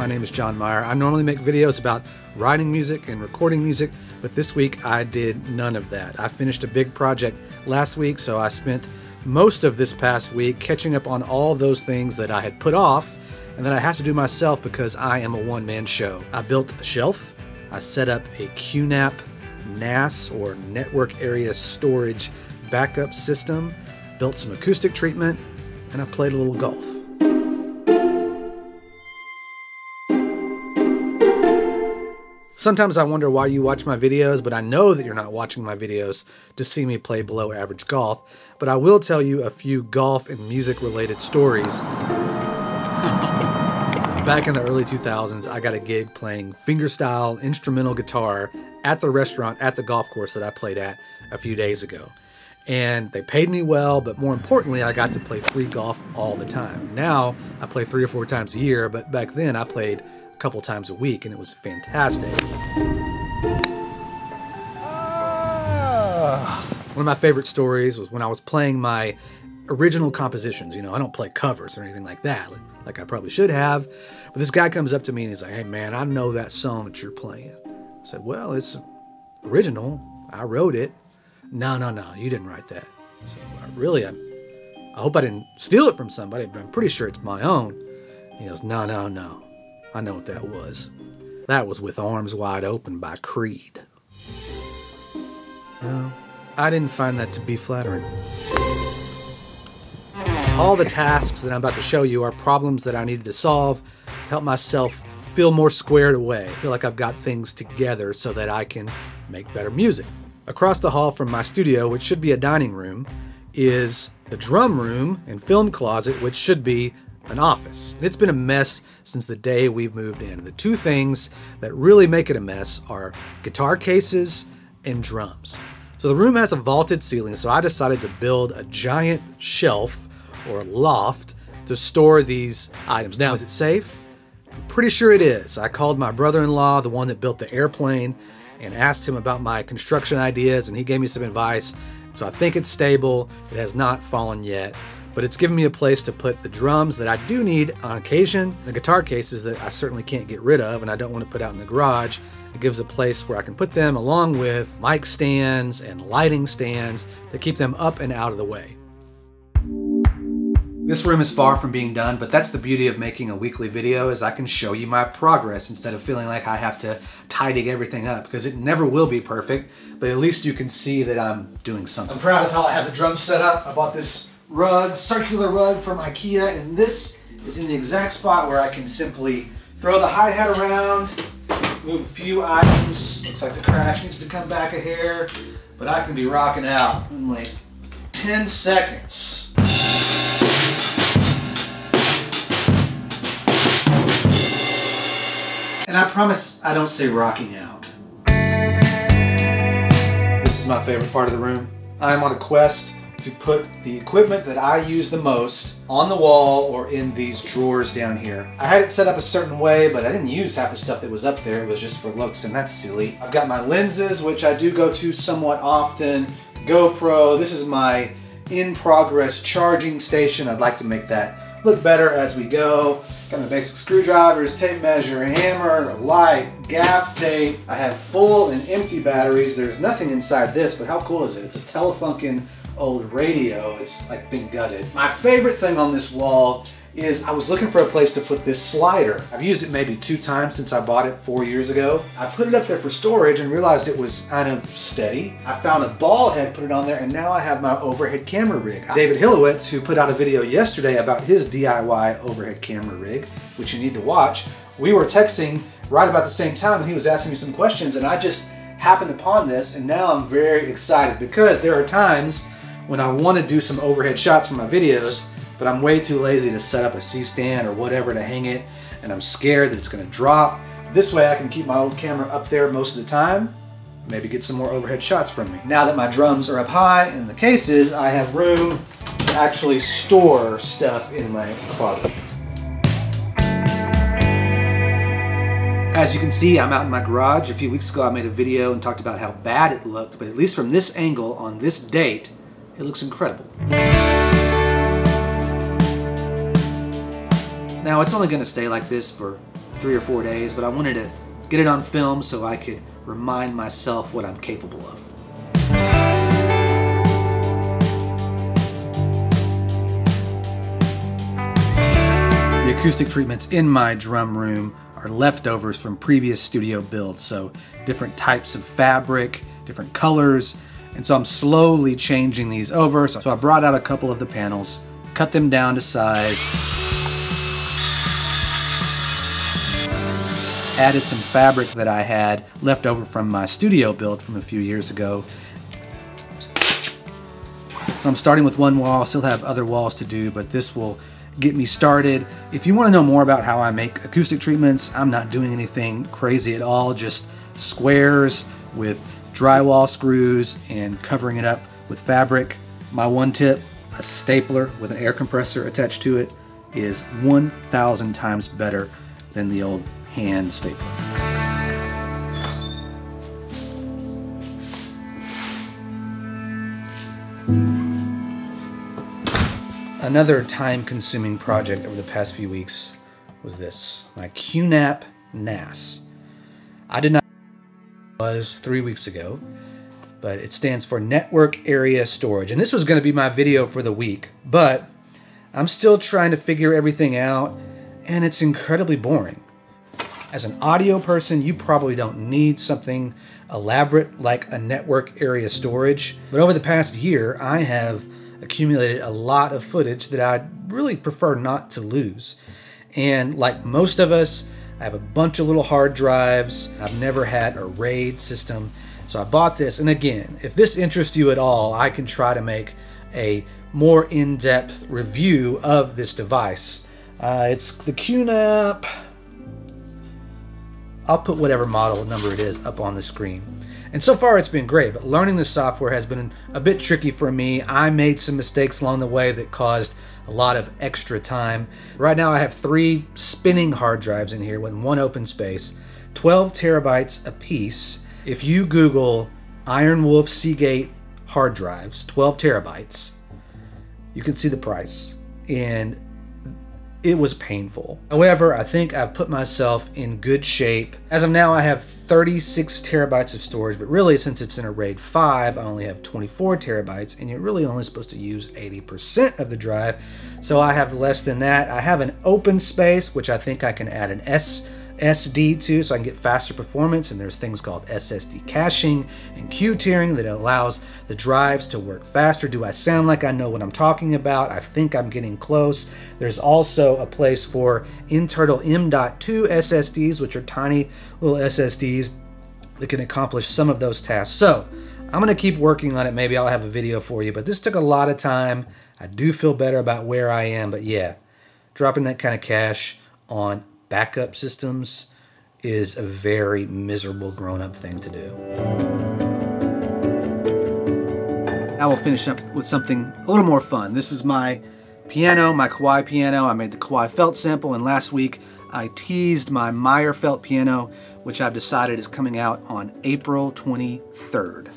My name is John Meyer. I normally make videos about writing music and recording music, but this week I did none of that. I finished a big project last week, so I spent most of this past week catching up on all those things that I had put off and that I have to do myself because I am a one-man show. I built a shelf, I set up a QNAP NAS, or Network Area Storage backup system, built some acoustic treatment, and I played a little golf. Sometimes I wonder why you watch my videos, but I know that you're not watching my videos to see me play below average golf. But I will tell you a few golf and music related stories. Back in the early 2000s, I got a gig playing fingerstyle instrumental guitar at the restaurant at the golf course that I played at a few days ago. And they paid me well, but more importantly, I got to play free golf all the time. Now, I play 3 or 4 times a year, but back then I played a couple times a week, and it was fantastic. One of my favorite stories was when I was playing my original compositions. You know, I don't play covers or anything like that, like I probably should have. But this guy comes up to me and he's like, "Hey man, I know that song that you're playing." I said, "Well, it's original. I wrote it." No, you didn't write that. So really, I hope I didn't steal it from somebody, but I'm pretty sure it's my own. He goes, no. I know what that was. That was With Arms Wide Open by Creed. No, I didn't find that to be flattering. All the tasks that I'm about to show you are problems that I needed to solve to help myself feel more squared away. I feel like I've got things together so that I can make better music. Across the hall from my studio, which should be a dining room, is the drum room and film closet, which should be an office. And it's been a mess since the day we've moved in. The two things that really make it a mess are guitar cases and drums. So the room has a vaulted ceiling, so I decided to build a giant shelf or loft to store these items. Now, is it safe? I'm pretty sure it is. I called my brother-in-law, the one that built the airplane, and asked him about my construction ideas, and he gave me some advice. So I think it's stable. It has not fallen yet, but it's given me a place to put the drums that I do need on occasion, the guitar cases that I certainly can't get rid of and I don't want to put out in the garage. It gives a place where I can put them along with mic stands and lighting stands to keep them up and out of the way. This room is far from being done, but that's the beauty of making a weekly video, is I can show you my progress instead of feeling like I have to tidy everything up, because it never will be perfect, but at least you can see that I'm doing something. I'm proud of how I have the drums set up. I bought this rug, circular rug from IKEA, and this is in the exact spot where I can simply throw the hi-hat around, move a few items. Looks like the crash needs to come back a hair, but I can be rocking out in like 10 seconds. And I promise I don't say rocking out. This is my favorite part of the room. I'm on a quest to put the equipment that I use the most on the wall or in these drawers down here. I had it set up a certain way, but I didn't use half the stuff that was up there. It was just for looks, and that's silly. I've got my lenses, which I do go to somewhat often. GoPro, this is my in-progress charging station. I'd like to make that look better as we go. Got my basic screwdrivers, tape measure, hammer, light, gaff tape. I have full and empty batteries. There's nothing inside this, but how cool is it? It's a Telefunken old radio. It's like been gutted. My favorite thing on this wall is I was looking for a place to put this slider. I've used it maybe 2 times since I bought it 4 years ago. I put it up there for storage and realized it was kind of steady. I found a ball head, put it on there, and now I have my overhead camera rig. David Hillowitz, who put out a video yesterday about his DIY overhead camera rig, which you need to watch, we were texting right about the same time and he was asking me some questions, and I just happened upon this, and now I'm very excited because there are times when I want to do some overhead shots for my videos, but I'm way too lazy to set up a C-stand or whatever to hang it, and I'm scared that it's going to drop. This way I can keep my old camera up there most of the time, maybe get some more overhead shots from me. Now that my drums are up high in the cases, I have room to actually store stuff in my closet. As you can see, I'm out in my garage. A few weeks ago I made a video and talked about how bad it looked, but at least from this angle on this date, it looks incredible. Now it's only going to stay like this for 3 or 4 days, but I wanted to get it on film so I could remind myself what I'm capable of. The acoustic treatments in my drum room are leftovers from previous studio builds, so different types of fabric, different colors, and so I'm slowly changing these over. So I brought out a couple of the panels, cut them down to size, added some fabric that I had left over from my studio build from a few years ago. So I'm starting with one wall, still have other walls to do, but this will get me started. If you want to know more about how I make acoustic treatments, I'm not doing anything crazy at all, just squares with drywall screws and covering it up with fabric. My one tip, a stapler with an air compressor attached to it, is 1,000 times better than the old hand stapler. Another time-consuming project over the past few weeks was this, my QNAP NAS. I did not know what it was 3 weeks ago, but it stands for Network Area Storage. And this was going to be my video for the week, but I'm still trying to figure everything out, and it's incredibly boring. As an audio person, you probably don't need something elaborate like a network area storage, but over the past year, I have accumulated a lot of footage that I'd really prefer not to lose. And like most of us, I have a bunch of little hard drives. I've never had a RAID system, so I bought this. And again, if this interests you at all, I can try to make a more in-depth review of this device. It's the QNAP. I'll put whatever model number it is up on the screen. And so far it's been great, but learning the software has been a bit tricky for me. I made some mistakes along the way that caused a lot of extra time. Right now I have 3 spinning hard drives in here with one open space, 12 terabytes a piece. If you Google Iron Wolf Seagate hard drives, 12 terabytes, you can see the price. And it was painful. However, I think I've put myself in good shape. As of now, I have 36 terabytes of storage, but really since it's in a RAID 5, I only have 24 terabytes, and you're really only supposed to use 80% of the drive. So I have less than that. I have an open space, which I think I can add an SSD to, so I can get faster performance, and there's things called SSD caching and queue tiering that allows the drives to work faster. Do I sound like I know what I'm talking about? I think I'm getting close. There's also a place for internal M.2 SSDs, which are tiny little SSDs that can accomplish some of those tasks. So I'm going to keep working on it. Maybe I'll have a video for you, but this took a lot of time. I do feel better about where I am, but yeah, dropping that kind of cash on backup systems is a very miserable grown-up thing to do. Now we'll finish up with something a little more fun. This is my piano, my Kawai piano. I made the Kawai Felt sample, and last week I teased my Meyer Felt piano, which I've decided is coming out on April 23rd.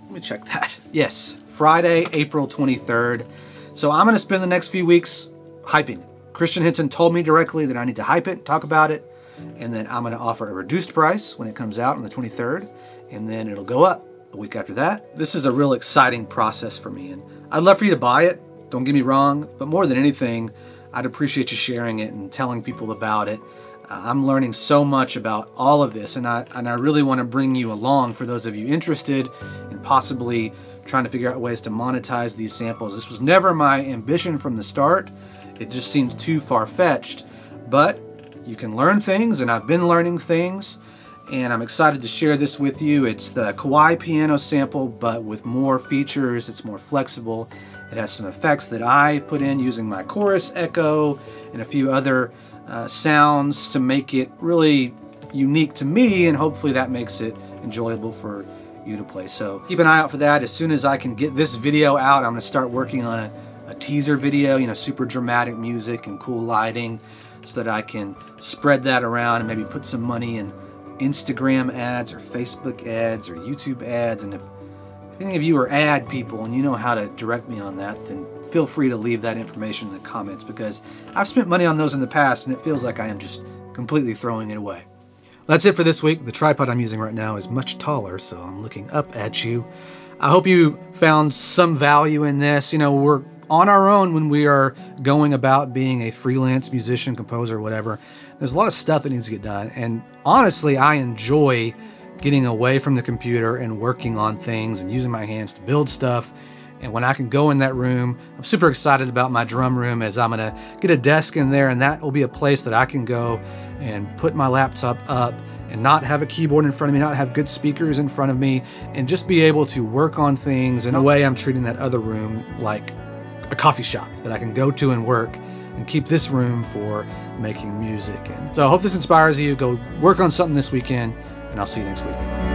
Let me check that. Yes, Friday, April 23rd. So I'm gonna spend the next few weeks hyping it. Christian Henson told me directly that I need to hype it, talk about it, and then I'm going to offer a reduced price when it comes out on the 23rd, and then it'll go up a week after that. This is a real exciting process for me, and I'd love for you to buy it, don't get me wrong, but more than anything, I'd appreciate you sharing it and telling people about it. I'm learning so much about all of this, and I really want to bring you along for those of you interested in possibly trying to figure out ways to monetize these samples. This was never my ambition from the start. It just seems too far-fetched, but you can learn things, and I've been learning things, and I'm excited to share this with you. It's the Kawai piano sample, but with more features. It's more flexible. It has some effects that I put in using my chorus echo and a few other sounds to make it really unique to me, and hopefully that makes it enjoyable for you to play. So keep an eye out for that. As soon as I can get this video out, I'm going to start working on a teaser video, you know, super dramatic music and cool lighting, so that I can spread that around and maybe put some money in Instagram ads or Facebook ads or YouTube ads. And if any of you are ad people and you know how to direct me on that, then feel free to leave that information in the comments, because I've spent money on those in the past and it feels like I am just completely throwing it away. That's it for this week. The tripod I'm using right now is much taller, so I'm looking up at you. I hope you found some value in this. You know, we're on our own when we are going about being a freelance musician, composer, whatever. There's a lot of stuff that needs to get done. And honestly, I enjoy getting away from the computer and working on things and using my hands to build stuff. And when I can go in that room, I'm super excited about my drum room, as I'm gonna get a desk in there, and that will be a place that I can go and put my laptop up and not have a keyboard in front of me, not have good speakers in front of me, and just be able to work on things in a way I'm treating that other room like a coffee shop that I can go to and work, and keep this room for making music. And so I hope this inspires you. Go work on something this weekend, and I'll see you next week.